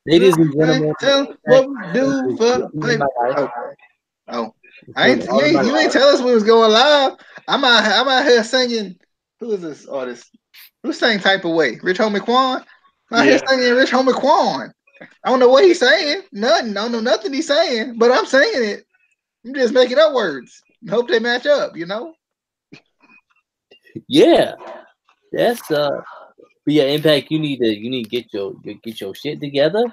Ladies and gentlemen, tell what we do for paper. Oh, you ain't tell us we was going live. I'm out here singing. Who is this artist? Who sang Type of Way? Rich Homie Quan? I'm out here singing Rich Homie Quan. I don't know what he's saying. Nothing. I don't know nothing he's saying, but I'm singing it. I'm just making up words. Hope they match up, you know? Yeah. That's but yeah, Impact, you need to get your shit together.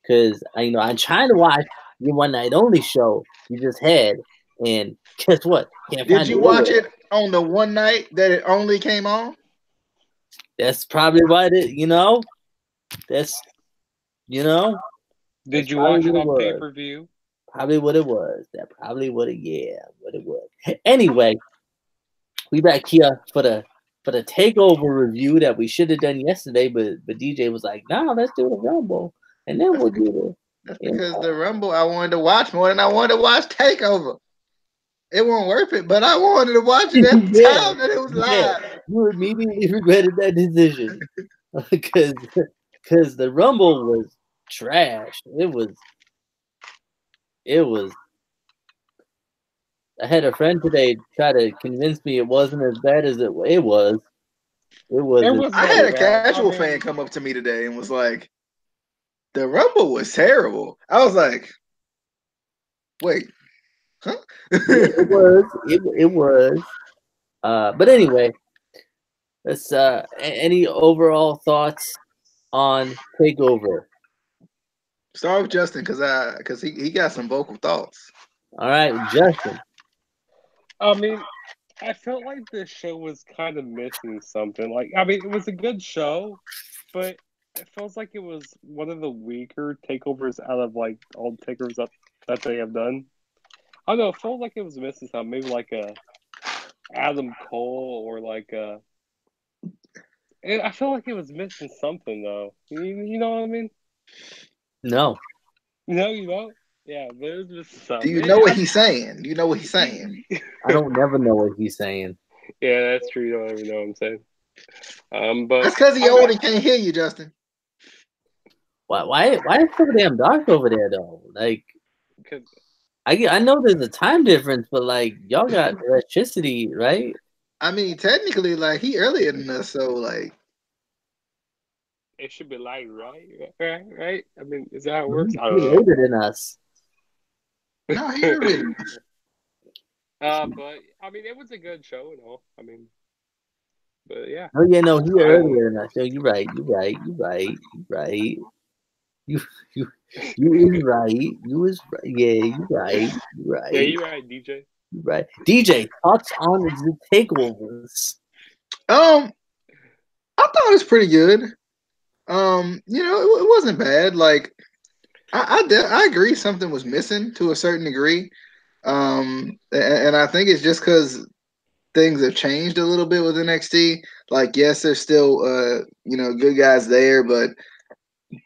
Cause I'm trying to watch your one night only show you just had, and guess what? Did you watch it on the one night that it only came on? That's probably what it. That's Did you watch it on pay-per-view? Probably what it was. That probably what it was. Anyway, we back here for the takeover review that we should have done yesterday, but DJ was like, "No, let's do the Rumble, and then we'll do the." That's because the Rumble I wanted to watch more than I wanted to watch Takeover. It won't worth it, but I wanted to watch it at the time that it was live. You immediately regretted that decision because the Rumble was trash. It was. I had a friend today try to convince me it wasn't as bad as it was. It was. I had a casual fan come up to me today and was like, "The Rumble was terrible." I was like, "Wait, huh?" It was. It was. But anyway, let's. Any overall thoughts on Takeover? Start with Justin because he got some vocal thoughts. All right, Justin. I mean, I felt like this show was kind of missing something. Like, I mean, it was a good show, but it feels like it was one of the weaker takeovers out of like all the takeovers that they have done. I don't know. It felt like it was missing something. Maybe like a Adam Cole or like a. I felt like it was missing something though. You know what I mean? No. No, you don't. Yeah, but it was missing something. Do you know what he's saying? Do you know what he's saying? I don't never know what he's saying. Yeah, that's true. You don't ever know what I'm saying. But that's because he old and can't hear you, Justin. Why is it so damn dark over there though? Like, I know there's a time difference, but like y'all got electricity, right? I mean, technically, like he earlier than us, so like it should be light, right? I mean, is that how it works? I don't know. Later than us. No, he earlier than us. But I mean, it was a good show and all. I mean, but yeah. Oh yeah, no, he earlier than us. So you're right. You is right. You was right. Yeah, you right. Yeah, you're right, DJ. You're right. DJ, thoughts on the takeovers? I thought it was pretty good. It wasn't bad. Like, I agree something was missing to a certain degree. And I think it's just because things have changed a little bit with NXT. Like, yes, there's still good guys there, but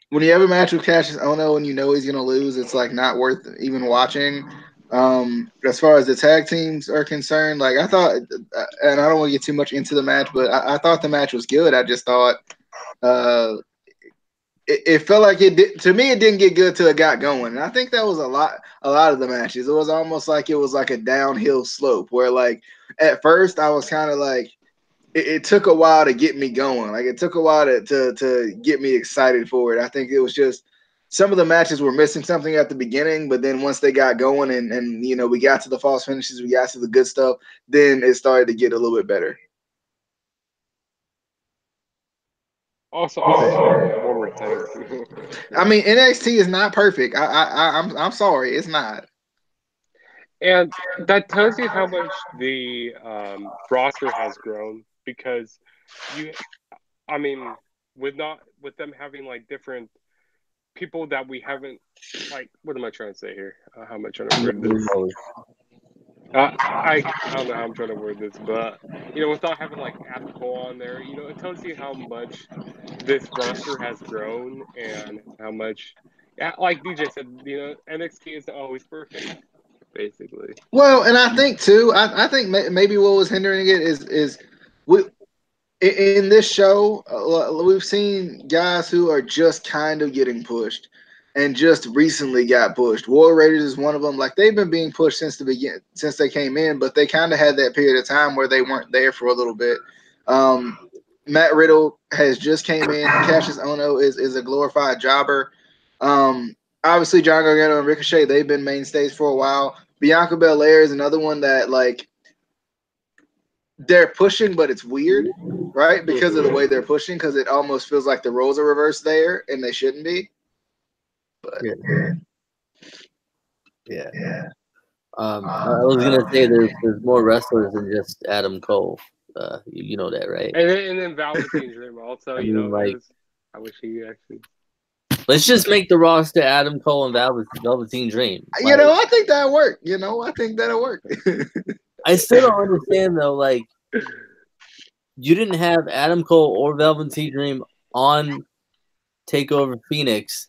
when you have a match with Cassius Ohno and you know he's gonna lose, it's like not worth even watching. As far as the tag teams are concerned, like I thought, and I don't want to get too much into the match, but I thought the match was good. I just thought it felt like it did, to me. It didn't get good till it got going, and I think that was a lot of the matches. It was almost like it was like a downhill slope where, like, at first I was kind of like, it took a while to get me going. Like, it took a while to get me excited for it. I think it was just some of the matches were missing something at the beginning, but then once they got going and we got to the false finishes, we got to the good stuff, then it started to get a little bit better. Also, one more thing. I mean, NXT is not perfect. I'm sorry, it's not. And that tells you how much the roster has grown, because with them having like different people that we haven't, like, what am I trying to say here? How am I trying to word this? I don't know how I'm trying to word this, but without having like Adam Cole on there, it tells you how much this roster has grown and how much, like DJ said, NXT isn't always perfect, basically. Well, and I think too, I think maybe what was hindering it is in this show, we've seen guys who are just kind of getting pushed and just recently got pushed. War Raiders is one of them. Like, they've been being pushed since the beginning, since they came in, but they kind of had that period of time where they weren't there for a little bit. Matt Riddle has just came in. Cassius Ohno is a glorified jobber. Obviously, John Gargano and Ricochet, they've been mainstays for a while. Bianca Belair is another one that, like, they're pushing, but it's weird, right? Because of the way they're pushing, because it almost feels like the roles are reversed there, and they shouldn't be. But yeah. I was gonna say there's more wrestlers than just Adam Cole. You know that, right? And then Velveteen Dream also. I You mean, know, like, I wish he actually. let's just make the roster Adam Cole and Velveteen Dream. You know, I think that'll work. You know, I think that'll work. I still don't understand though. Like, you didn't have Adam Cole or Velveteen Dream on Takeover Phoenix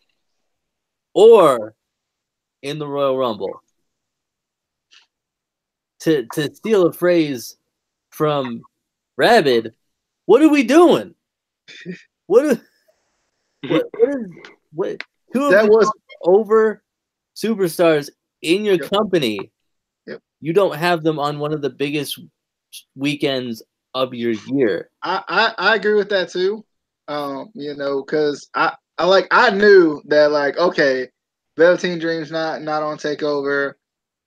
or in the Royal Rumble. To steal a phrase from Rabid, what are we doing? What is two of the over superstars in your company? You don't have them on one of the biggest weekends of your year. I agree with that too. You know, because I knew that, like, okay, Velveteen Dream's not on Takeover,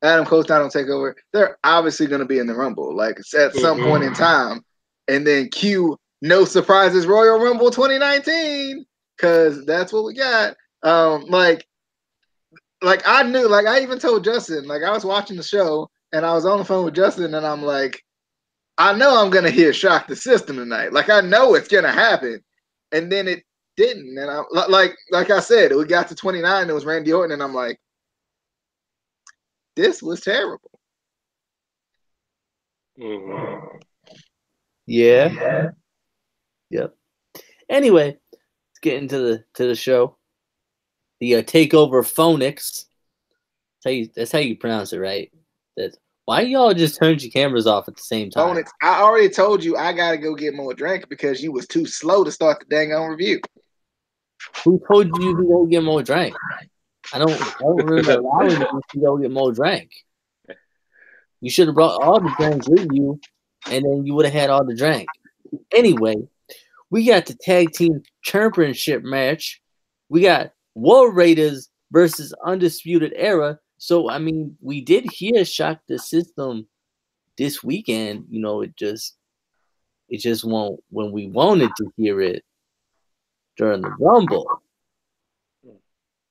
Adam Cole's not on Takeover. They're obviously going to be in the Rumble, like, at some point in time, and then cue No Surprises Royal Rumble 2019, because that's what we got. Like I knew, like, I even told Justin, like, I was watching the show and I was on the phone with Justin, and I'm like, I know I'm gonna hear Shock the System tonight. Like, I know it's gonna happen, and then it didn't. And I like I said, we got to 29. It was Randy Orton, and I'm like, this was terrible. Yeah. Yep. Anyway, let's get into the show. The Takeover Phonics. That's how you pronounce it, right? Why y'all just turned your cameras off at the same time? Phonics. I already told you I gotta go get more drink because you was too slow to start the dang on review. Who told you to go get more drink? I don't remember allowing you to go get more drink. You should have brought all the drinks with you, and then you would have had all the drink. Anyway, we got the tag team championship match. We got War Raiders versus Undisputed Era. So, I mean, we did hear Shock the System this weekend. You know, it just won't when we wanted to hear it during the Rumble.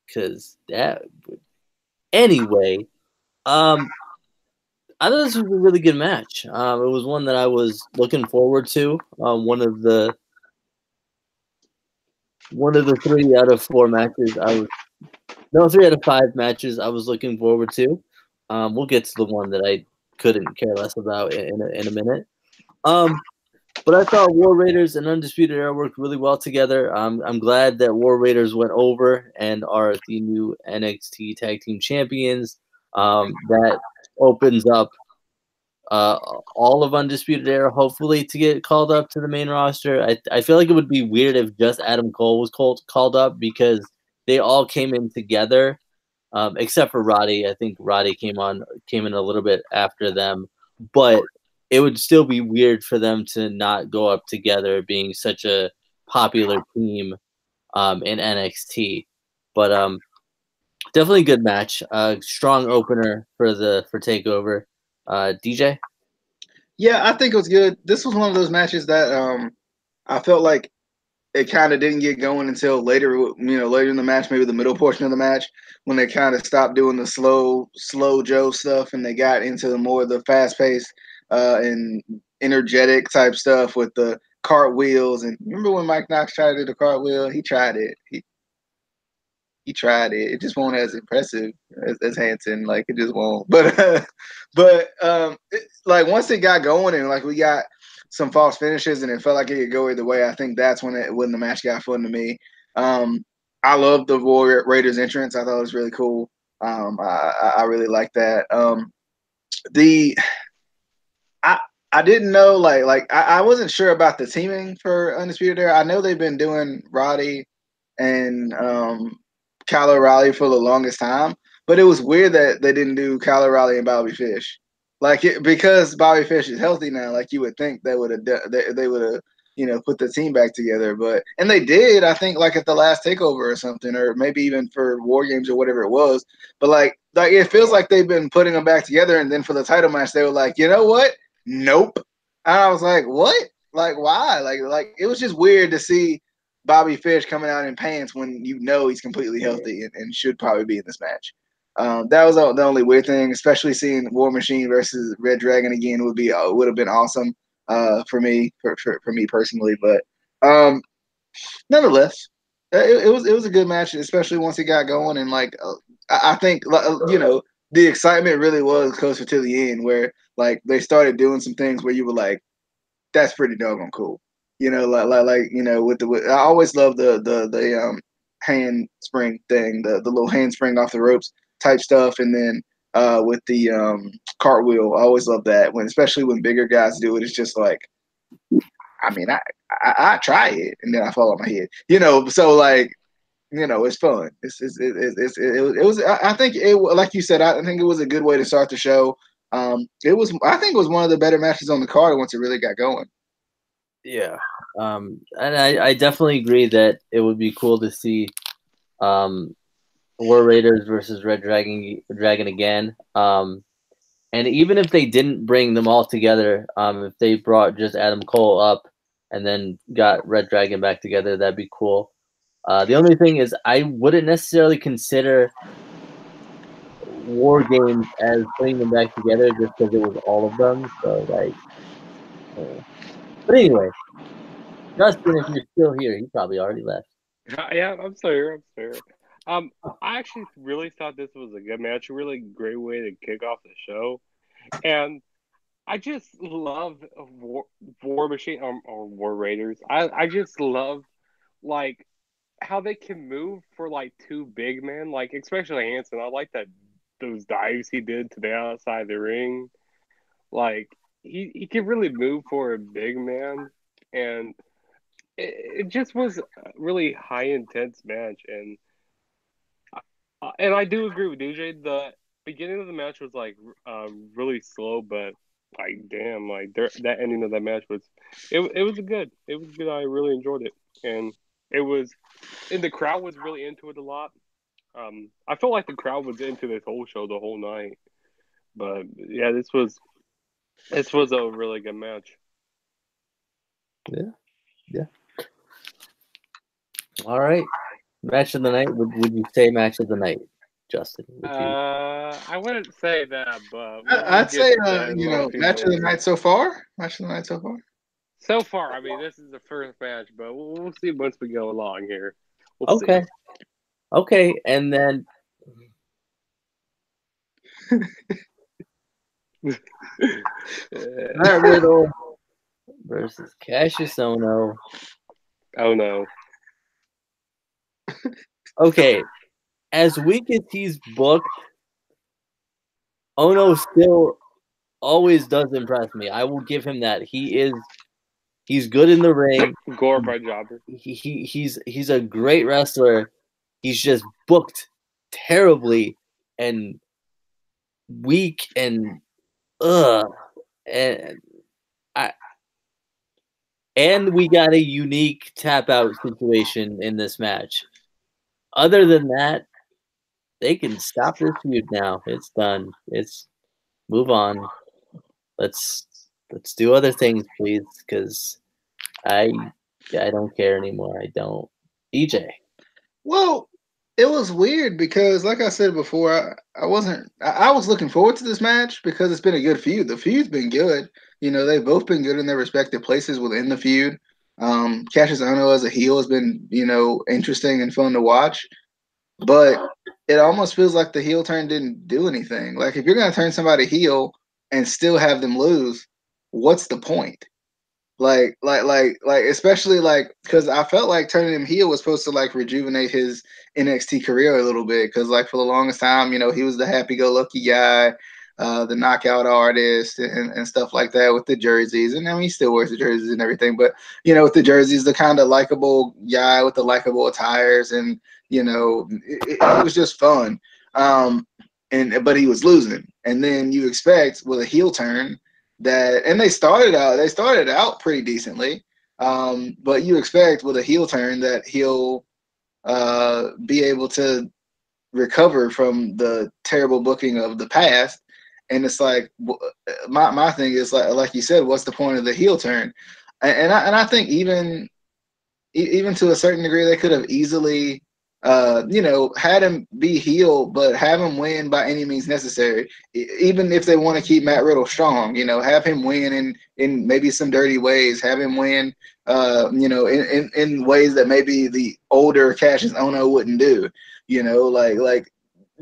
Because that would... Anyway, I thought this was a really good match. It was one that I was looking forward to. One of the 3 out of 4 matches 3 out of 5 matches I was looking forward to. We'll get to the one that I couldn't care less about in a minute. But I thought War Raiders and Undisputed Era worked really well together. I'm glad that War Raiders went over and are the new NXT Tag Team Champions. That opens up all of Undisputed Era, hopefully, to get called up to the main roster. I feel like it would be weird if just Adam Cole was called up, because they all came in together, except for Roddy. I think Roddy came in a little bit after them, but it would still be weird for them to not go up together, being such a popular team in NXT. But definitely a good match. Strong opener for Takeover. DJ? Yeah, I think it was good. This was one of those matches that I felt like it kind of didn't get going until later, later in the match, maybe the middle portion of the match, when they kind of stopped doing the slow Joe stuff and they got into the more of the fast-paced and energetic type stuff with the cartwheels. And remember when Mike Knox tried to do the cartwheel? He tried it. He tried it. It just won't as impressive as Hanson. Like, it just won't. But like, once it got going and like we got some false finishes and it felt like it could go either way, I think that's when the match got fun to me. I love the War Raiders entrance. I thought it was really cool. I really like that. I didn't know I wasn't sure about the teaming for Undisputed Era. I know they've been doing Roddy and Kyle O'Reilly for the longest time, but it was weird that they didn't do Kyle O'Reilly and Bobby Fish. Because Bobby Fish is healthy now, like you would think they would have put the team back together, and they did. I think like at the last Takeover or something, or maybe even for War Games or whatever it was. But like it feels like they've been putting them back together, and then for the title match, they were like, you know what? Nope. And I was like, what? Like why? Like it was just weird to see Bobby Fish coming out in pants when he's completely healthy and should probably be in this match. That was the only weird thing, especially seeing War Machine versus Red Dragon again would have been awesome for me personally. But nonetheless, it was a good match, especially once it got going. And I think the excitement really was closer to the end, where like they started doing some things where you were like, that's pretty doggone cool. With I always love the handspring thing, the little handspring off the ropes type stuff, and then with the cartwheel, I always love that especially when bigger guys do it. It's just like, I mean, I try it and then I fall on my head, So like, it's fun. It was. I think it, like you said, I think it was a good way to start the show. I think it was one of the better matches on the card once it really got going. Yeah. And I definitely agree that it would be cool to see War Raiders versus Red Dragon again. And even if they didn't bring them all together, if they brought just Adam Cole up and then got Red Dragon back together, that'd be cool. The only thing is I wouldn't necessarily consider War Games as putting them back together just because it was all of them. So but anyway, Justin, if you're still here, he probably already left. Yeah, I'm still here. I actually really thought this was a good match, a really great way to kick off the show, and I just love War Machine or War Raiders. I just love like how they can move for like two big men, like especially Hanson. I like those dives he did to the outside of the ring. Like he can really move for a big man, and it just was a really high intense match, and I do agree with DJ. The beginning of the match was like really slow, but like damn, like that ending of that match was it was good. It was good. I really enjoyed it, and the crowd was really into it a lot. I felt like the crowd was into this whole show the whole night, but yeah, this was a really good match. Yeah. All right. Match of the night. Would you say match of the night, Justin? I wouldn't say that, but I'd say match of the night so far. Match of the night so far. So far, I mean, this is the first match, but we'll see once we go along here. Okay. See. Okay, and then Matt Riddle versus Cassius Ohno. Oh no. Okay, as weak as he's booked, Ohno still always does impress me. I will give him that. He's good in the ring. Glorified jobber. He's a great wrestler. He's just booked terribly and weak and and we got a unique tap out situation in this match. Other than that, they can stop this feud now. It's done. It's move on. Let's do other things, please, because I don't care anymore. I don't. EJ. Well, it was weird because, like I said before, I was looking forward to this match because it's been a good feud. The feud's been good. They've both been good in their respective places within the feud. Cassius Ohno as a heel has been, interesting and fun to watch. But it almost feels like the heel turn didn't do anything. Like, if you're going to turn somebody heel and still have them lose, what's the point? Like, especially because I felt like turning him heel was supposed to rejuvenate his NXT career a little bit. Because for the longest time, he was the happy-go-lucky guy. the knockout artist and stuff like that with the jerseys. And I mean, he still wears the jerseys and everything, but with the jerseys, the kind of likable guy with the likable attires, and it was just fun. But he was losing, and then you expect with a heel turn and they started out pretty decently, but you expect with a heel turn that he'll be able to recover from the terrible booking of the past. And it's like, my thing is like you said, what's the point of the heel turn? And I think even to a certain degree, they could have easily, had him be heel, but have him win by any means necessary. Even if they want to keep Matt Riddle strong, have him win in maybe some dirty ways, have him win, in ways that maybe the older Cassius Ohno wouldn't do, like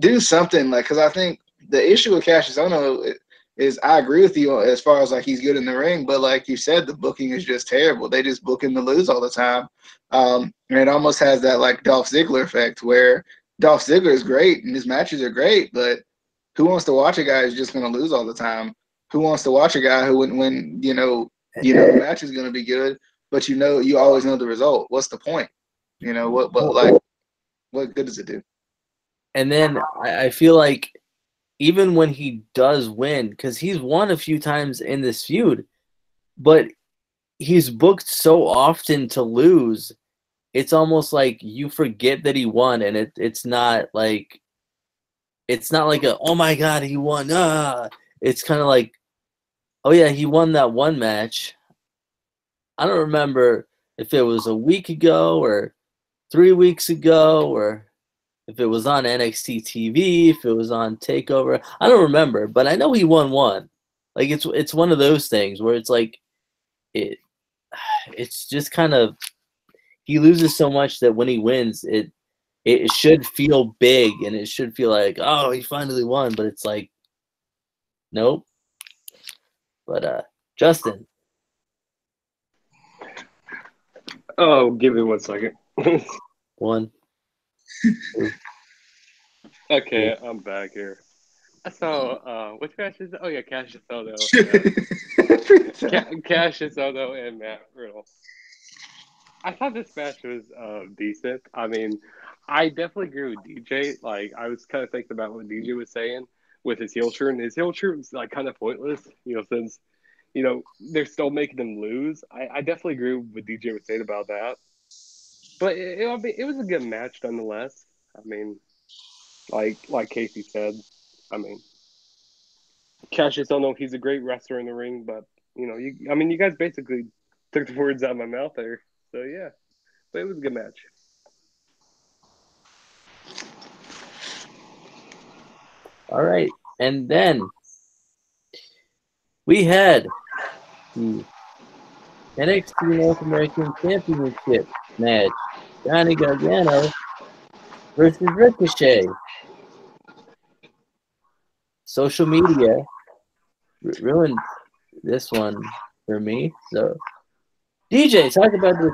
do something, because I think the issue with Cassius Ohno is, I agree with you as far as like he's good in the ring, but like you said, the booking is just terrible. They just book him to lose all the time. And it almost has that like Dolph Ziggler effect, where Dolph Ziggler is great and his matches are great, but who wants to watch a guy who's just going to lose all the time? Who wants to watch a guy who, when the match is going to be good, but you always know the result? What's the point? What good does it do? And then I feel like even when he does win, because he's won a few times in this feud, but he's booked so often to lose, it's almost like you forget that he won, and it's not like a, oh my god, he won. It's kind of like, oh yeah, he won that one match. I don't remember if it was a week ago or 3 weeks ago, or if it was on NXT TV, if it was on Takeover. I don't remember, but I know he won one. Like it's one of those things where it's like it's just kind of, he loses so much that when he wins, it should feel big and it should feel like, oh, he finally won, but it's like, nope. But Justin. Oh, give me 1 second. 1. Okay, I'm back here. So, which match is it? Oh yeah, Cassius Ohno. Cassius Ohno and Matt Riddle. I thought this match was decent. I mean, I definitely agree with DJ. Like, I was kind of thinking about what DJ was saying with his heel turn. His heel turn is like kind of pointless, since they're still making him lose. I definitely agree with what DJ was saying about that. But it was a good match nonetheless. I mean, like Casey said, I mean, Cassius Ohno, he's a great wrestler in the ring, but you guys basically took the words out of my mouth there. So yeah, but it was a good match. All right, and then we had the NXT North American Championship match: Johnny Gargano versus Ricochet. Social media ruined this one for me. So, DJ, talk about this.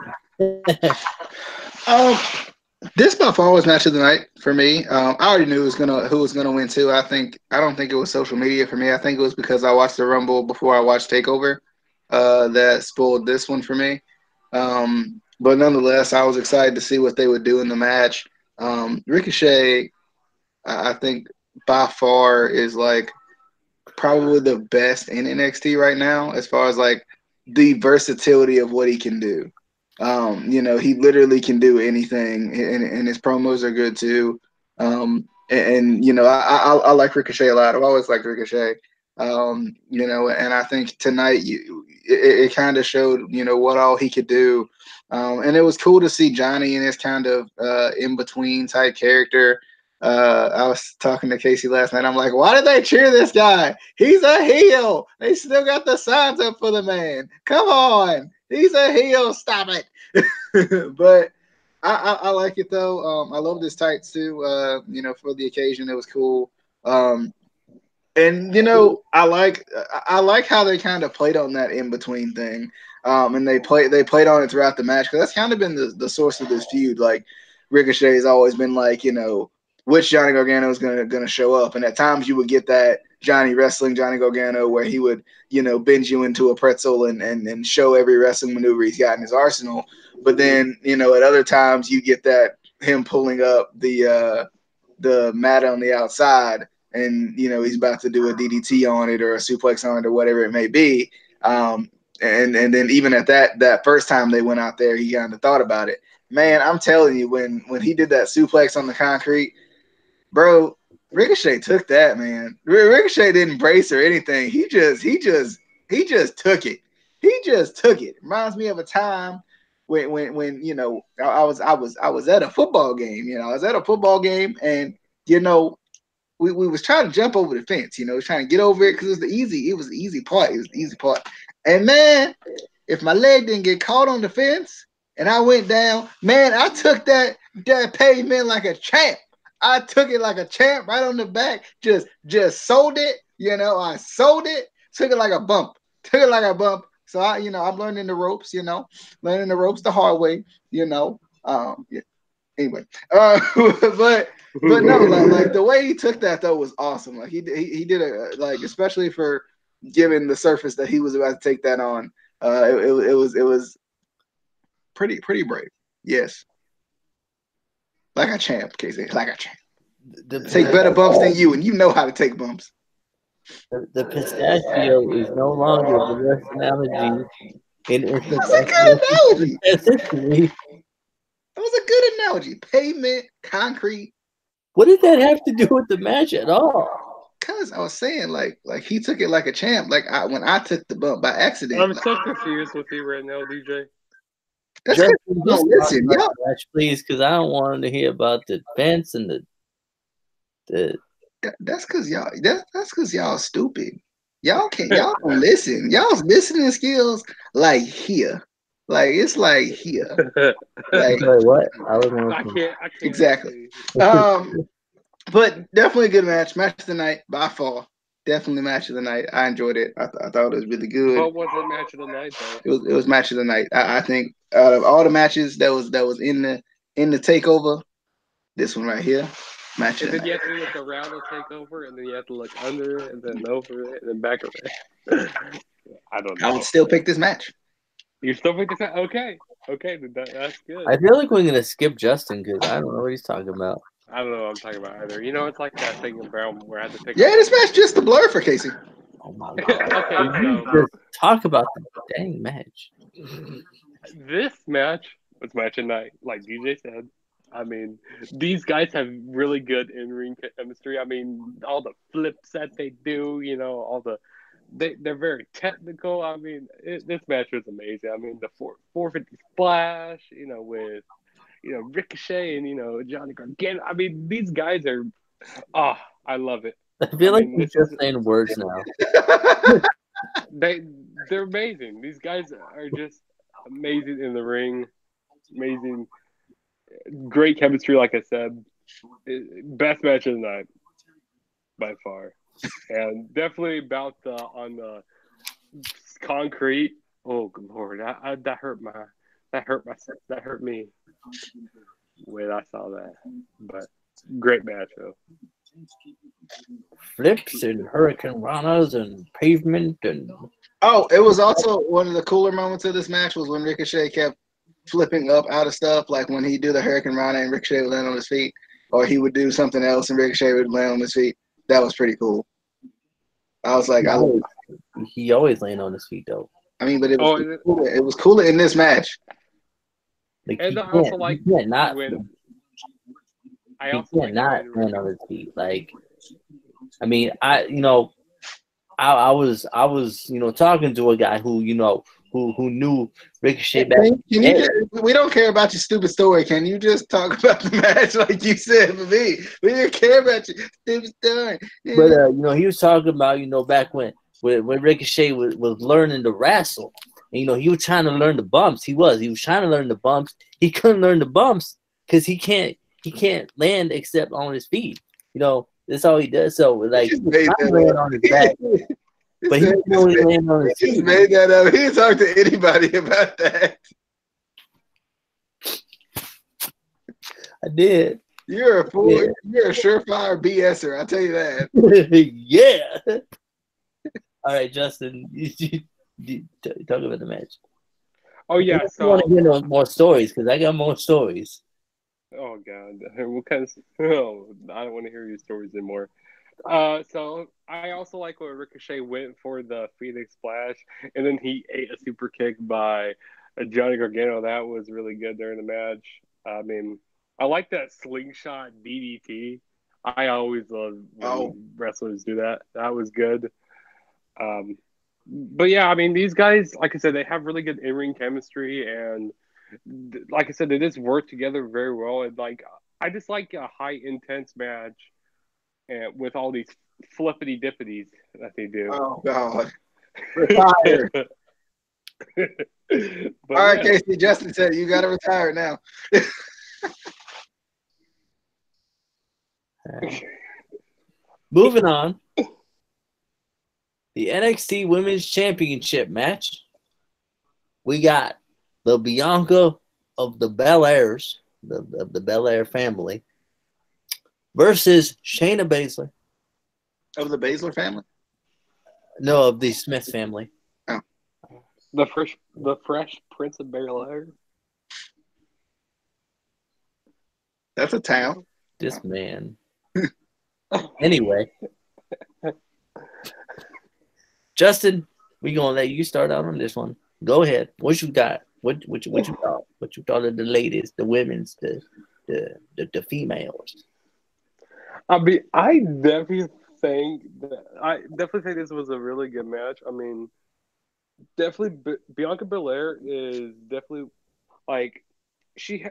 This by far was match of the night for me. I already knew who was gonna win too. I don't think it was social media for me. I think it was because I watched the Rumble before I watched Takeover. That spoiled this one for me. But nonetheless, I was excited to see what they would do in the match. Ricochet, I think by far is like probably the best in NXT right now as far as like the versatility of what he can do. He literally can do anything, and his promos are good too. I like Ricochet a lot. I've always liked Ricochet. And I think tonight it kind of showed, what all he could do. And it was cool to see Johnny in this kind of in between type character. I was talking to Casey last night. I'm like, why did they cheer this guy? He's a heel. They still got the signs up for the man. Come on. He's a heel. Stop it. But I like it though. I love this tights too. For the occasion, it was cool. And I like how they kind of played on that in between thing. And they played on it throughout the match, because that's kind of been the source of this feud. Like Ricochet has always been like, which Johnny Gargano is gonna show up, and at times you would get that Johnny Wrestling, Johnny Gargano, where he would, bend you into a pretzel and show every wrestling maneuver he's got in his arsenal. But then, at other times you get that him pulling up the mat on the outside, and he's about to do a DDT on it or a suplex on it or whatever it may be. And then even at that first time they went out there, he kind of thought about it. Man, I'm telling you, when he did that suplex on the concrete, bro, Ricochet took that, man. Ricochet didn't brace or anything. He just took it. He just took it. Reminds me of a time when I was at a football game. I was at a football game, and we was trying to jump over the fence. Trying to get over it because it was the easy part. It was the easy part. And man, if my leg didn't get caught on the fence and I went down, man, I took that pavement like a champ. I took it like a champ right on the back. Just sold it. I sold it. Took it like a bump. So I'm learning the ropes. Learning the ropes the hard way. Yeah. Anyway, but no, like the way he took that though was awesome. Like he did it especially for given the surface that he was about to take that on. It was pretty brave. Yes. Like a champ, Casey. Like a champ. Take better bumps than you, and you know how to take bumps. The pistachio is no longer the worst analogy That's a good analogy. That was a good analogy. Pavement, concrete. What did that have to do with the match at all? Because I was saying, like he took it like a champ. Like when I took the bump by accident. I'm so confused with you right now, DJ. That's because you don't listen, yeah. Please, because I don't want to hear about the fence and the. That's because y'all. That's because y'all stupid. Y'all don't listen. Y'all's listening skills like here. Like it's like here. Like what? I can't exactly. But definitely a good match. Match of the night by far. Definitely match of the night. I enjoyed it. I thought it was really good. What was it match of the night though? It was match of the night. I think out of all the matches that was in the takeover, this one right here, match of the night. And then you have to look around the takeover, and then you have to look under it, and then over it, and then back over it. I don't know. I would still pick this match. You still pick this match? Okay, that's good. I feel like we're gonna skip Justin because I don't know what he's talking about. I don't know what I'm talking about either. It's like that thing in Brown where I had to pick. Yeah, this match just a blur for Casey. Oh my god! Okay, just talk about the dang match. This match was match of night, like DJ said. I mean, these guys have really good in-ring chemistry. I mean, all the flips that they do, they're very technical. I mean, this match was amazing. I mean, the 450 splash, with Ricochet and Johnny Gargano. I mean, these guys are, I love it. I feel like he's just saying words now. They're amazing. These guys are just amazing in the ring. Amazing, great chemistry. Like I said, best match of the night by far, and definitely about on the concrete. Oh Lord, that hurt me when I saw that. But great match though. Flips and hurricane runners and pavement and. Oh, it was also one of the cooler moments of this match was when Ricochet kept flipping up out of stuff, like when he'd do the hurricane rana and Ricochet would land on his feet, or he would do something else and Ricochet would land on his feet. That was pretty cool. I was like, he always land on his feet though. I mean, but it was cooler in this match. Like, and I also like not when I also like not land on his feet. Like, I mean, I was talking to a guy who who knew Ricochet back. We don't care about your stupid story. Can you just talk about the match like you said for me? We didn't care about your stupid story. Yeah. But he was talking about back when Ricochet was learning to wrestle. And, he was trying to learn the bumps. He was trying to learn the bumps. He couldn't learn the bumps because he can't land except on his feet. That's all he does. So like, he land on his back. But he can only land on his feet. He made that up. He didn't talk to anybody about that. I did. You're a fool. Yeah. You're a surefire BSer. I tell you that. Yeah. All right, Justin, you talk about the match. Oh yeah, I want to so hear more stories because I got more stories. oh god, what kind of? Oh, I don't want to hear your stories anymore. So I also like when Ricochet went for the Phoenix Splash, and then he ate a super kick by Johnny Gargano. That was really good during the match. I mean, I like that slingshot DDT. I always love Oh, when wrestlers do that. That was good. Um, but yeah, I mean, these guys, like I said, they have really good in-ring chemistry, and like I said, they just work together very well. And like, I just like a high intense match, and with all these flippity dippities that they do. oh God. Retire. But All right, yeah, Casey. Justin said you got to retire now. Moving on, the NXT Women's Championship match. We got the Bianca of the Belairs, the Belair family, versus Shayna Baszler. Of the Baszler family? No, of the Smith family. Oh. the fresh Prince of Bel-Air. That's a town. This man. Anyway, Justin, we gonna let you start out on this one. Go ahead. What you got? What you thought? What you thought of the ladies, the women's, the females? I mean, I definitely think this was a really good match. I mean, definitely Bianca Belair is definitely like she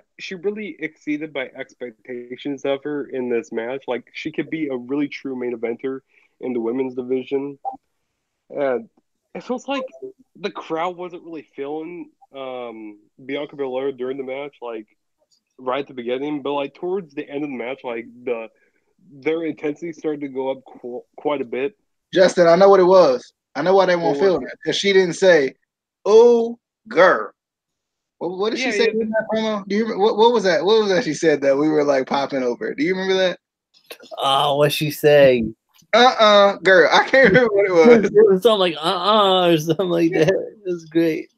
really exceeded my expectations of her in this match. Like she could be a really true main eventer in the women's division. And it feels like the crowd wasn't really feeling Bianca Belair during the match, like right at the beginning, but like towards the end of the match, like their intensity started to go up quite a bit. Justin, I know what it was. I know why they won't What feel was that. it? Because she didn't say, "Oh, girl." What did she Yeah, say yeah. in that promo? Do you what was that? What was that she said that we were like popping over? Do you remember that? Oh, what she say? Girl. I can't remember what it was. It was something like or something like that. It was great.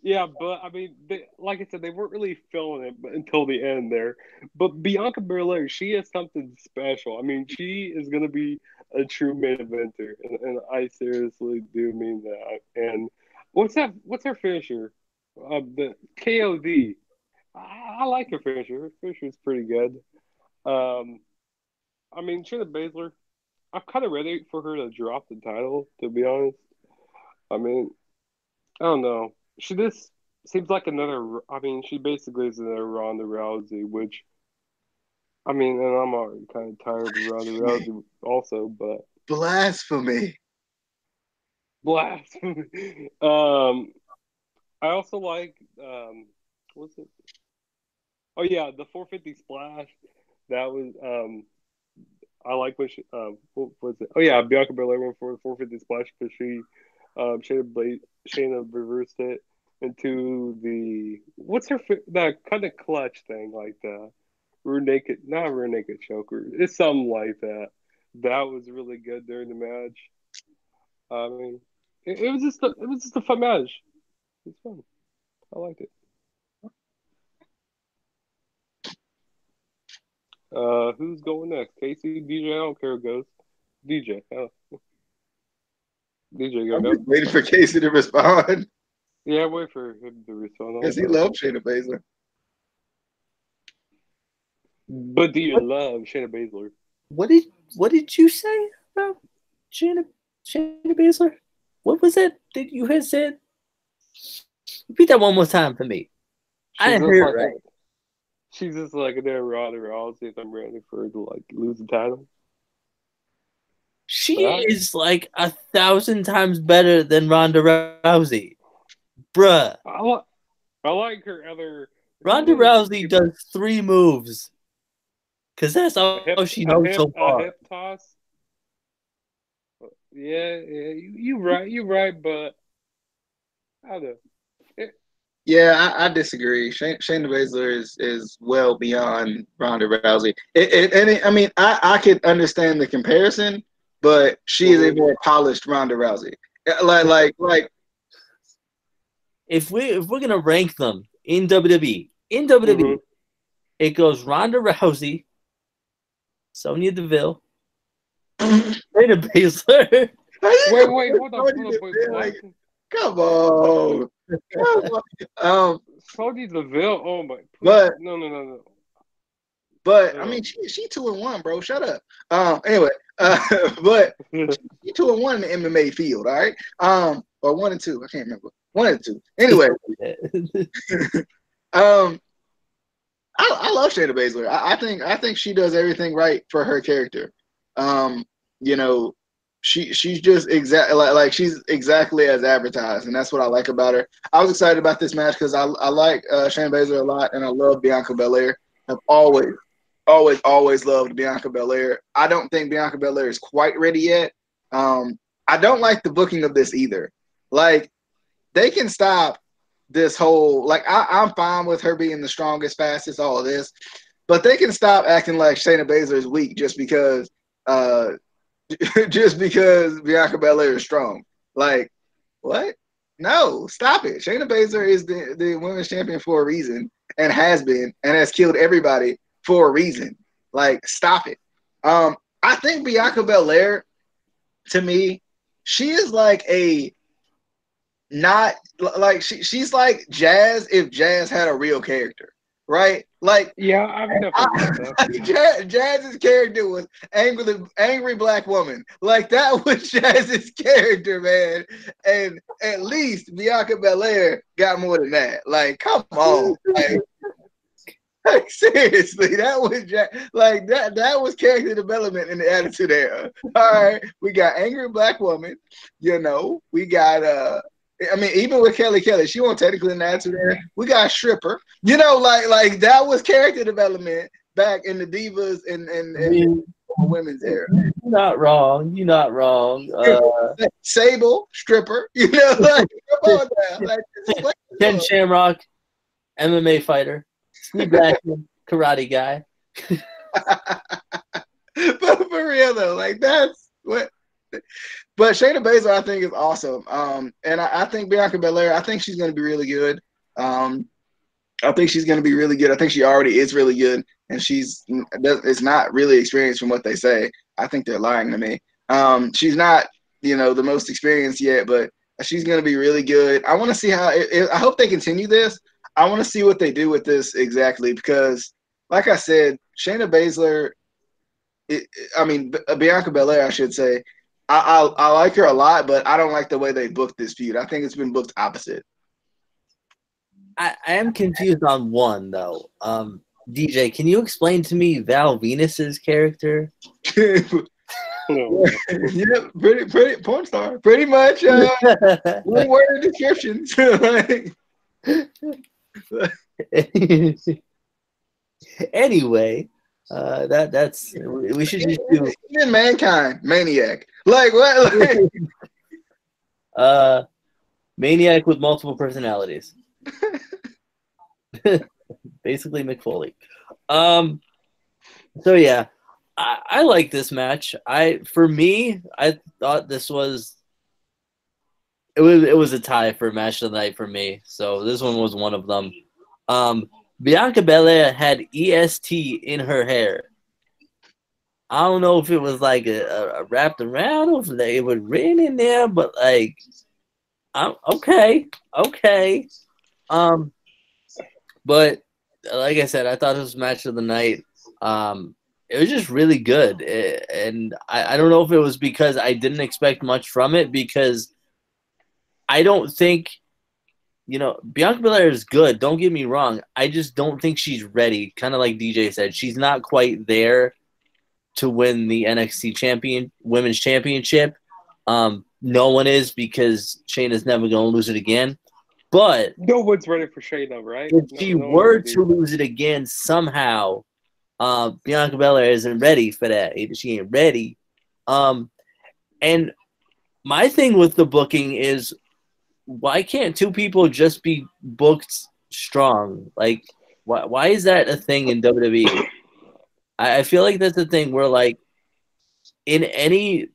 Yeah, but I mean, like I said, they weren't really feeling it until the end there. But Bianca Belair, she is something special. I mean, she is going to be a true main eventer, and I seriously do mean that. And what's that? What's her finisher? The KOD. I like her finisher. Her finisher is pretty good. Um, I mean, Shayna Baszler, I'm kind of ready for her to drop the title, to be honest. I mean, I don't know. She just seems like another. I mean, she basically is another Ronda Rousey, which I mean, and I'm already kind of tired of Ronda Rousey also, but Blasphemy. blasphemy. I also like what's it? Oh yeah, the 450 splash. That was I like when she what was it? Oh yeah, Bianca Belair went for the 450 splash because Shayna reversed it into the what's her that kind of clutch thing like the rear naked choker. It's something like that. That was really good during the match. I mean, it was just a fun match. It's fun. I liked it. Who's going next? Casey, DJ, I don't care who goes. DJ, DJ, I'm go. just waiting for Casey to respond. Yeah, wait for him to respond Because he also. loves Shayna Baszler. But do you love Shayna Baszler? What did you say about Shayna Baszler? What was it that you had said? Repeat that one more time for me. I didn't hear it right. She's just like a damn Ronda Rousey if I'm ready for her to like lose the title. She is like 1,000 times better than Ronda Rousey. Bruh. I like her other. Ronda Rousey does 3 moves. Because that's all she knows so far. A hip toss. Yeah, you're right, but I don't know. Yeah, I disagree. Shayna Baszler is well beyond Ronda Rousey. I mean, I could understand the comparison, but she is a more polished Ronda Rousey. Like. If we're gonna rank them in WWE, it goes Ronda Rousey, Sonya Deville, Shayna Baszler. Wait, hold on. Like, come on. Sonya Deville. Oh my. But no. But I mean, she 2-1, bro. Shut up. Anyway, but she 2-1 in the MMA field. All right. Or 1-2. I can't remember. 1-2. Anyway. I love Shayna Baszler. I think she does everything right for her character. You know, she's just exactly like she's exactly as advertised, and that's what I like about her. I was excited about this match because I like Shayna Baszler a lot, and I love Bianca Belair. I've always loved Bianca Belair. I don't think Bianca Belair is quite ready yet. I don't like the booking of this either. Like, they can stop this whole, like, I'm fine with her being the strongest, fastest, all of this, but they can stop acting like Shayna Baszler is weak just because Bianca Belair is strong. Like, what? No, stop it. Shayna Baszler is the women's champion for a reason, and has been, and has killed everybody for a reason. Like, stop it. I think Bianca Belair, to me, she is like a not like she's like Jazz if Jazz had a real character, right? Like, yeah, I'm definitely Jazz's character was angry black woman. Like, that was Jazz's character, man. And at least Bianca Belair got more than that. Like, come on. Like, seriously, that was like that was character development in the Attitude Era. All right, we got angry black woman. You know, we got I mean, even with Kelly, she wasn't technically in the Attitude Era. We got a stripper. You know, like that was character development back in the Divas and women's era. You're not wrong. Sable, stripper. You know, like, come on now. Like, Ken Shamrock, MMA fighter. Steve Blackman, karate guy. But for real though, like, that's what. But Shayna Baszler, I think, is awesome. And I think Bianca Belair, I think she's going to be really good. I think she's going to be really good. I think she already is really good, and it's not really experienced from what they say. I think they're lying to me. She's not, the most experienced yet, but she's going to be really good. I want to see how. I hope they continue this. I want to see what they do with this exactly, because, like I said, Shayna Baszler, Bianca Belair, I should say, I like her a lot, but I don't like the way they booked this feud. I think it's been booked opposite. I am confused on one, though. DJ, can you explain to me Val Venus's character? Yeah, pretty porn star. Pretty much one word description. Anyway, that's we should just do even Mankind maniac. Like, what? Like, maniac with multiple personalities. Basically McFoley. So yeah, I like this match. I thought this was it was a tie for match of the night for me. So this one was one of them. Bianca Belair had EST in her hair. I don't know if it was like a wrapped around or if they were written in there, but like, okay. But like I said, I thought it was match of the night. It was just really good, and I don't know if it was because I didn't expect much from it, because I don't think, Bianca Belair is good. Don't get me wrong. I just don't think she's ready. Kind of like DJ said, she's not quite there to win the NXT Women's Championship. No one is, because Shayna's never going to lose it again. But no one's ready for Shayna, right? If she were to lose it again somehow, Bianca Belair isn't ready for that. She ain't ready. And my thing with the booking is, why can't two people just be booked strong? Like, why is that a thing in WWE? I feel like that's a thing where, like, in any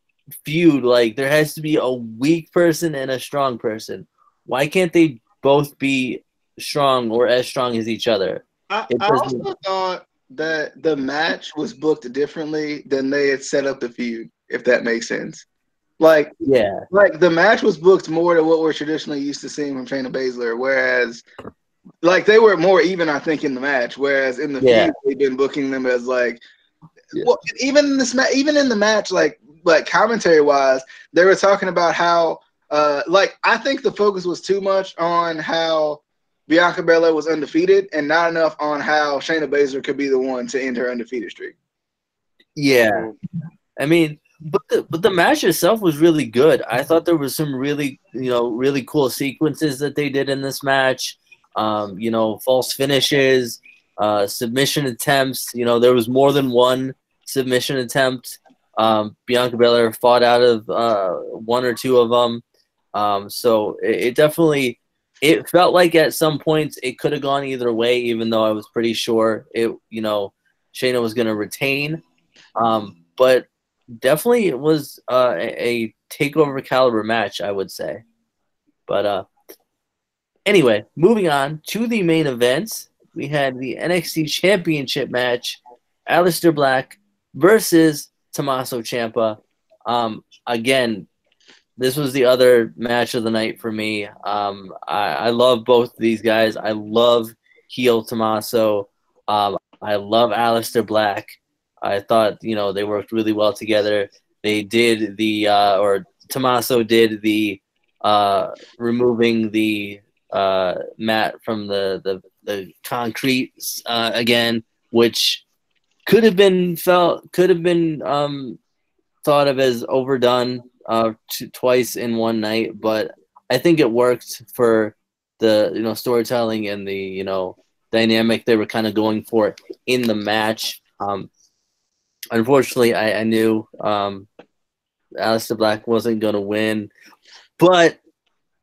feud, like, there has to be a weak person and a strong person. Why can't they both be strong or as strong as each other? I also thought that the match was booked differently than they had set up the feud, if that makes sense. Like, yeah, like the match was booked more to what we're traditionally used to seeing from Shayna Baszler, whereas like they were more even, I think, in the match. Whereas in the feud, they've been booking them as like, well, even in this even in the match, like commentary wise, they were talking about how, like I think the focus was too much on how Bianca Belair was undefeated and not enough on how Shayna Baszler could be the one to end her undefeated streak. Yeah, I mean, but the match itself was really good. I thought there was some really really cool sequences that they did in this match. False finishes, submission attempts. There was more than one submission attempt. Bianca Belair fought out of one or two of them. So it definitely felt like at some points it could have gone either way, even though I was pretty sure Shayna was going to retain. But definitely it was a takeover caliber match, I would say. But anyway, moving on to the main event, we had the NXT Championship match, Aleister Black versus Tomasso Ciampa. Again, this was the other match of the night for me. I love both of these guys. I love heel Tomasso. I love Aleister Black. I thought, they worked really well together. They did or Tomasso did the removing the mat from the concrete again, which could have been thought of as overdone twice in one night, but I think it worked for the storytelling and the dynamic they were kind of going for in the match. Unfortunately, I knew Aleister Black wasn't going to win, but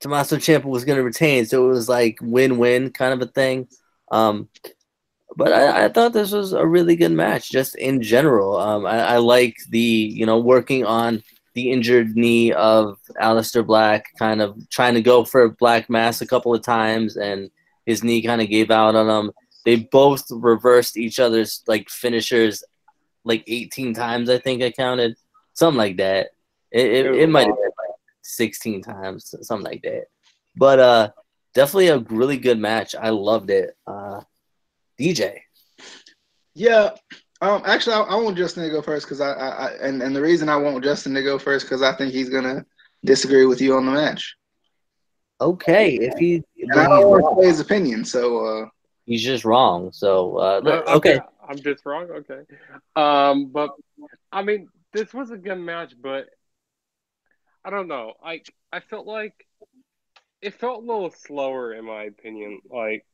Tomasso Ciampa was going to retain, so it was like win-win kind of a thing. But I thought this was a really good match, just in general. I like the working on the injured knee of Aleister Black, kind of trying to go for a Black Mass a couple of times, and his knee kind of gave out on him. They both reversed each other's like finishers like 18 times, I think I counted. Something like that. It might have been like 16 times, something like that. But definitely a really good match. I loved it. DJ. Yeah. Actually, I want Justin to go first because and the reason I want Justin to go first because I think he's gonna disagree with you on the match. Okay, if he and I don't want to say his opinion, so he's just wrong. So okay, I'm just wrong. Okay, but I mean, this was a good match, but I don't know. I felt like it felt a little slower in my opinion. Like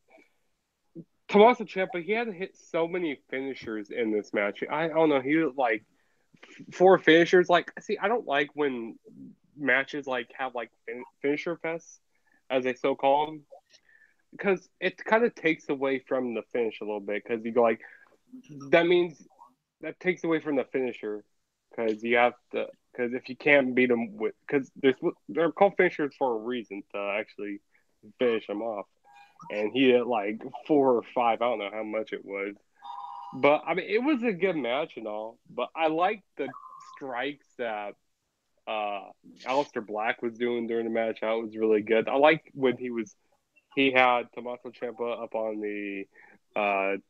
Tomasso Ciampa, he had to hit so many finishers in this match. I don't know. He was like 4 finishers. Like, see, I don't like when matches like have like finisher fests, as they so call them, because it kind of takes away from the finish a little bit. Because you go like, that means that takes away from the finisher. Because you have to, because if you can't beat them with, because they're called finishers for a reason to actually finish them off. And he hit like 4 or 5. I don't know how much it was. But, I mean, it was a good match and all. But I liked the strikes that Aleister Black was doing during the match. That was really good. I liked when he had Tomasso Ciampa up on the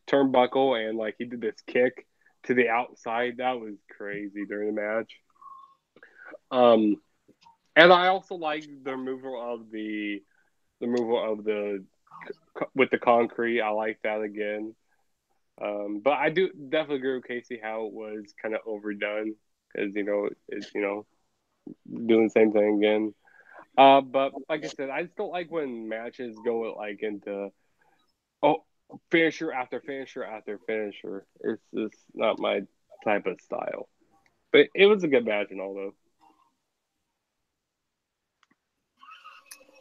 turnbuckle and, like, he did this kick to the outside. That was crazy during the match. And I also liked the removal of the with the concrete. I like that again. But I do definitely agree with Casey how it was kind of overdone because it's doing the same thing again. But like I said, I just don't like when matches go like into finisher after finisher after finisher. It's just not my type of style. But it was a good match and all though.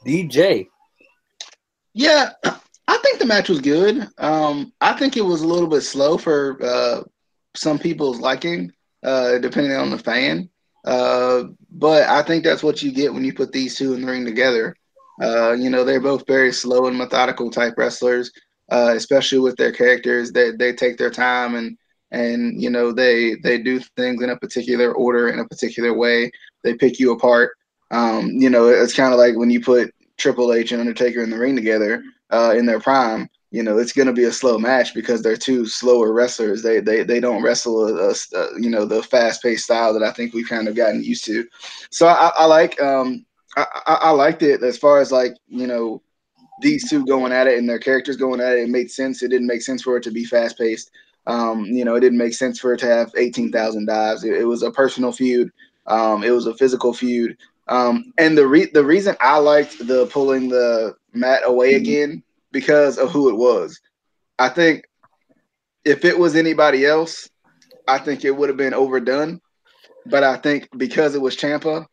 DJ. Yeah, I think the match was good. I think it was a little bit slow for some people's liking, depending on the fan. But I think that's what you get when you put these two in the ring together. They're both very slow and methodical type wrestlers, especially with their characters. They take their time and they do things in a particular order, in a particular way. They pick you apart. It's kind of like when you put Triple H and Undertaker in the ring together in their prime. It's going to be a slow match because they're two slower wrestlers. They don't wrestle the fast paced style that I think we've kind of gotten used to. So I liked it as far as these two going at it and their characters going at it. It made sense. It didn't make sense for it to be fast paced. It didn't make sense for it to have 18,000 dives. It was a personal feud. It was a physical feud. And the reason I liked the pulling the mat away again because of who it was. I think if it was anybody else, I think it would have been overdone. But I think because it was Ciampa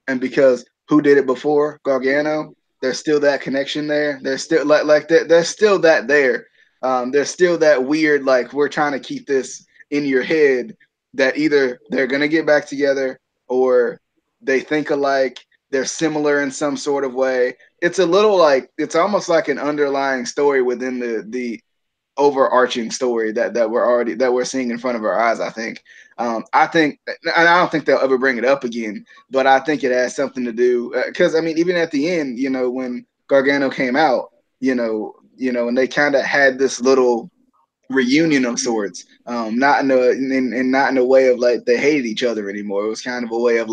and because who did it before, Gargano, there's still that connection there. There's still there's still that there. There's still that weird we're trying to keep this in your head that either they're gonna get back together or they think alike. They're similar in some sort of way. It's a little it's almost like an underlying story within the overarching story that we're seeing in front of our eyes. I think, and I don't think they'll ever bring it up again, but I think it has something to do because even at the end, when Gargano came out, and they kind of had this little reunion of sorts, not not in a way of they hated each other anymore. It was kind of a way of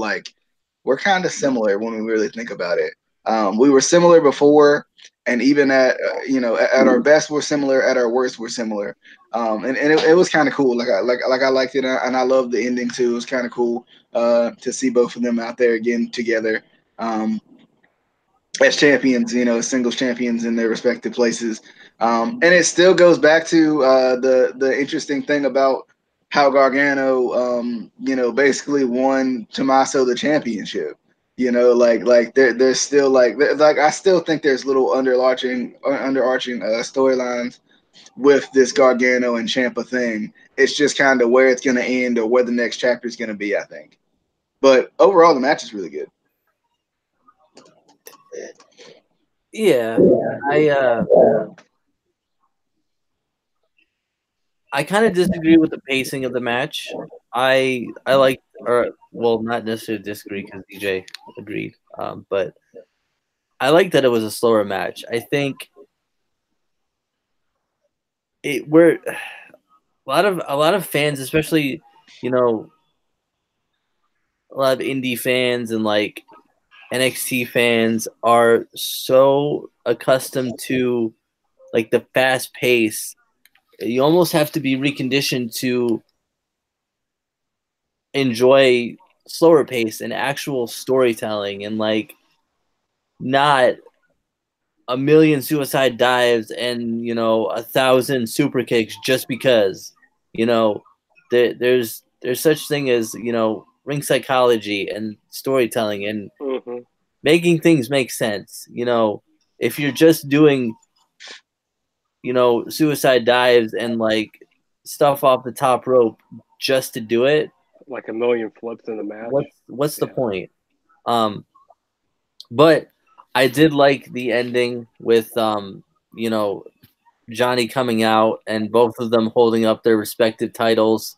we're kind of similar when we really think about it. We were similar before, and even at at our best we're similar, at our worst we're similar. It was kind of cool. I liked it, and I loved the ending too. It was kind of cool to see both of them out there again together as champions, singles champions in their respective places. And it still goes back to the interesting thing about how Gargano, basically won Tomasso the championship. There's still I still think there's little underarching storylines with this Gargano and Ciampa thing. It's just kind of where it's going to end or where the next chapter is going to be, I think. But overall, the match is really good. Yeah, I kind of disagree with the pacing of the match. I like, or well, not necessarily disagree because DJ agreed, but I like that it was a slower match. I think we're a lot of fans, especially a lot of indie fans and NXT fans are so accustomed to the fast pace. You almost have to be reconditioned to enjoy slower pace and actual storytelling and not a million suicide dives and 1,000 super kicks just because there's such thing as ring psychology and storytelling and making things make sense. If you're just doing suicide dives and stuff off the top rope just to do it, like a million flips in the match, what's the point? But I did like the ending with Johnny coming out and both of them holding up their respective titles.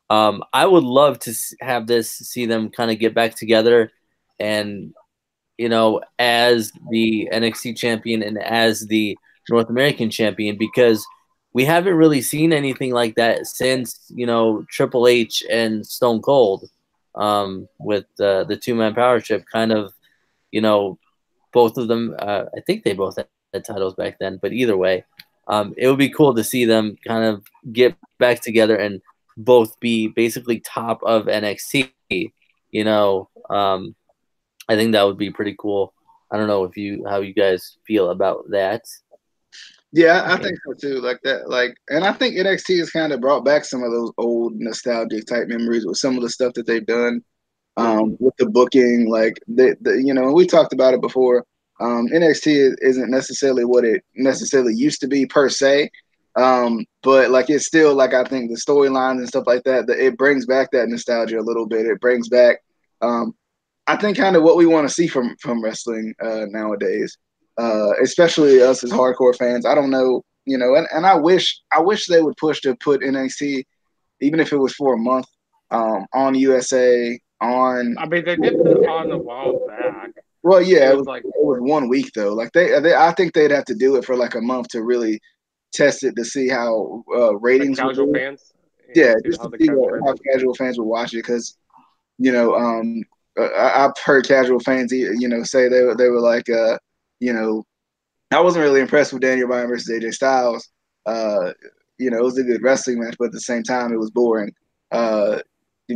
I would love to see them kind of get back together and as the NXT champion and as the North American champion, because we haven't really seen anything like that since Triple H and Stone Cold with the two-man power trip. Kind of both of them, I think they both had titles back then, but either way, it would be cool to see them kind of get back together and both be basically top of NXT. I think that would be pretty cool. I don't know how you guys feel about that. Yeah, I think so too. And I think NXT has kind of brought back some of those old nostalgic type memories with some of the stuff that they've done with the booking. We talked about it before. NXT isn't necessarily what it necessarily used to be per se. But like it's still like I think the storylines and stuff like that, it brings back that nostalgia a little bit. It brings back I think kind of what we want to see from wrestling nowadays. Especially us as hardcore fans. I don't know, and I wish they would push to put NXT, even if it was for a month, on USA, on I mean, they did put it on a while back. Well, yeah, It was like it was 1 week though. Like I think they'd have to do it for like a month to really test it to see how the ratings casual would do. fans. Yeah, See just how to the see casual fans how casual fans would watch it because I've heard casual fans say they were like I wasn't really impressed with Daniel Bryan versus AJ Styles. It was a good wrestling match, but at the same time it was boring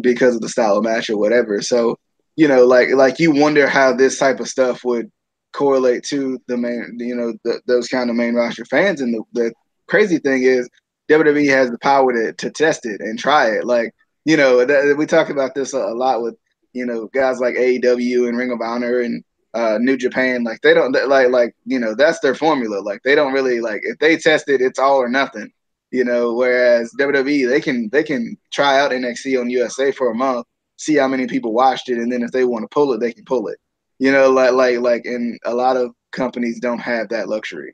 because of the style of match or whatever. So like you wonder how this type of stuff would correlate to the main, those kind of main roster fans. And the crazy thing is WWE has the power to test it and try it. Like, we talk about this a lot with, guys like AEW and Ring of Honor and New Japan. Like they don't that's their formula. Like they don't really if they test it, it's all or nothing. Whereas WWE, they can try out NXT on USA for a month, see how many people watched it, and then if they want to pull it, they can pull it. And a lot of companies don't have that luxury.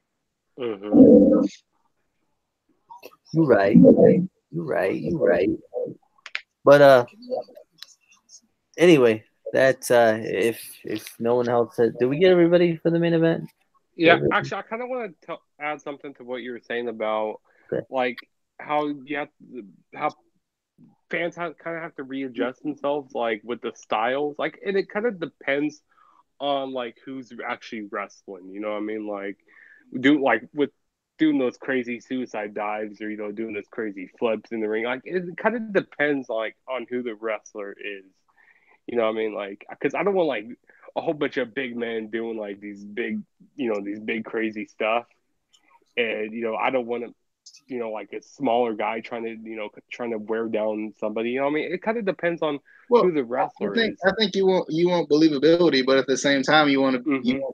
Mm-hmm. You're right. But anyway, that's if no one else said, did we get everybody for the main event? Yeah, actually, I kind of want to add something to what you were saying about like how how fans kind of have to readjust themselves like with the styles, like, and it kind of depends on like who's actually wrestling. You know what I mean? Like with doing those crazy suicide dives or doing those crazy flips in the ring. Like it kind of depends like on who the wrestler is. You know what I mean? Like, because I don't want like a whole bunch of big men doing like these big, these big crazy stuff, and I don't want to, like a smaller guy trying to wear down somebody. You know what I mean? It kind of depends on who the wrestler is. I think you want believability, but at the same time, you want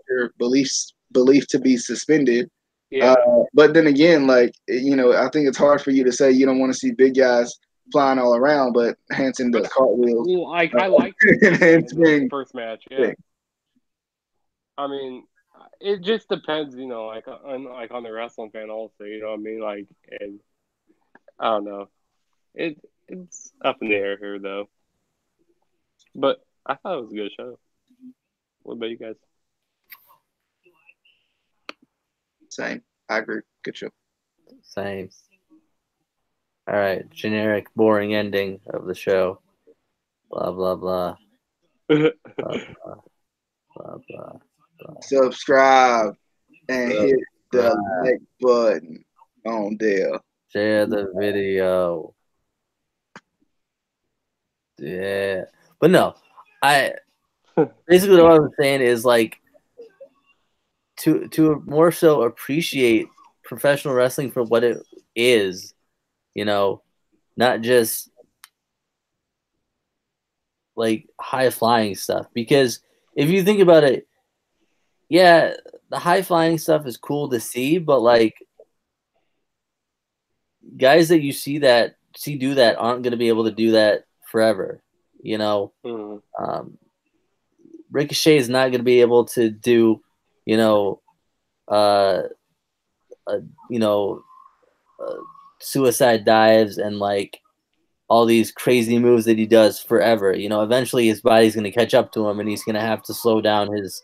your belief to be suspended. Yeah. But then again, I think it's hard for you to say you don't want to see big guys flying all around, but Hanson does cartwheels. Well, like I like the first match. Yeah. I mean, it just depends, like on the wrestling fan also. You know what I mean? Like, and I don't know. It's up in the air here though. But I thought it was a good show. What about you guys? Same. I agree. Good show. Same. All right. Generic, boring ending of the show. Blah, blah, blah. Blah, blah, blah, blah, blah. Subscribe and hit the like button on there. Share the video. Yeah. But no, basically what I'm saying is like to more so appreciate professional wrestling for what it is, not just like high flying stuff. Because if you think about it, yeah, the high flying stuff is cool to see, but like guys that you see do that aren't going to be able to do that forever. Ricochet is not going to be able to do, suicide dives and like all these crazy moves that he does forever. Eventually his body's going to catch up to him and he's going to have to slow down his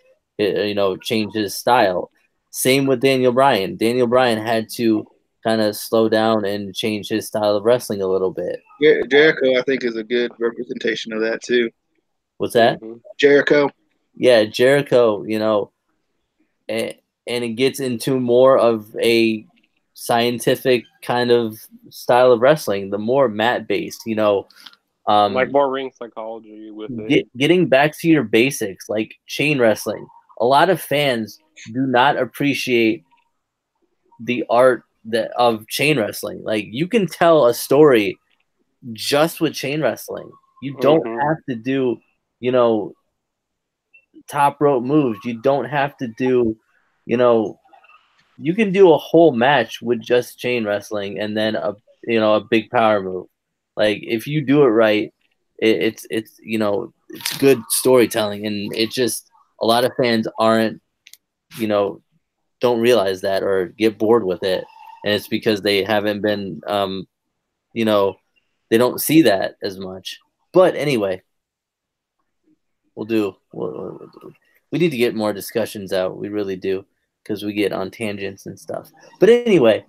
change his style. Same with Daniel Bryan. Daniel Bryan had to kind of slow down and change his style of wrestling a little bit. Jericho, I think, is a good representation of that too. What's that? Jericho. Yeah, Jericho, and it gets into more of a scientific kind of style of wrestling, the more mat based, like more ring psychology with it. Getting back to your basics, like chain wrestling. A lot of fans do not appreciate the art of chain wrestling. Like you can tell a story just with chain wrestling. You don't have to do, top rope moves. You don't have to do, you know, you can do a whole match with just chain wrestling and then a big power move. Like if you do it right, it's it's good storytelling, and it just a lot of fans aren't don't realize that or get bored with it, and it's because they haven't been they don't see that as much. But anyway, we need to get more discussions out. We really do, because we get on tangents and stuff. But anyway,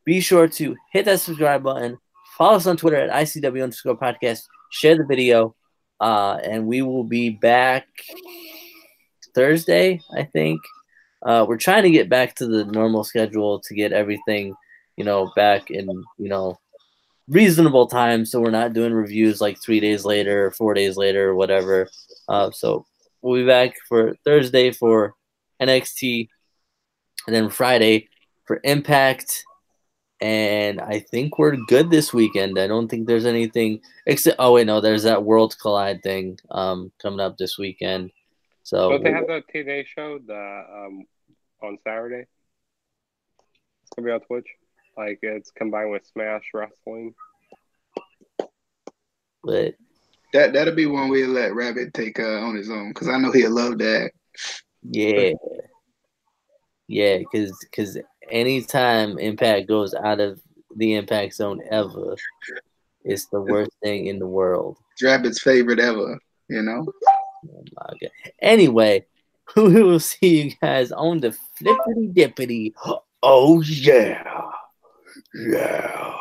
be sure to hit that subscribe button. Follow us on Twitter at ICW_podcast. Share the video. And we will be back Thursday, I think. We're trying to get back to the normal schedule to get everything, back in, reasonable time, so we're not doing reviews like 3 days later or 4 days later or whatever. So we'll be back for Thursday for NXT, and then Friday for Impact. And I think we're good this weekend. I don't think there's anything except there's that Worlds Collide thing coming up this weekend. So don't they have the TNA show on Saturday? It's gonna be on Twitch. Like it's combined with Smash Wrestling. But that'll be one we'll let Rabbit take on his own, because I know he'll love that. Yeah, because anytime Impact goes out of the Impact Zone ever, it's the worst thing in the world. It's Rabbit's favorite ever, Oh my God. Anyway, we will see you guys on the Flippity Dippity. Oh yeah. Yeah.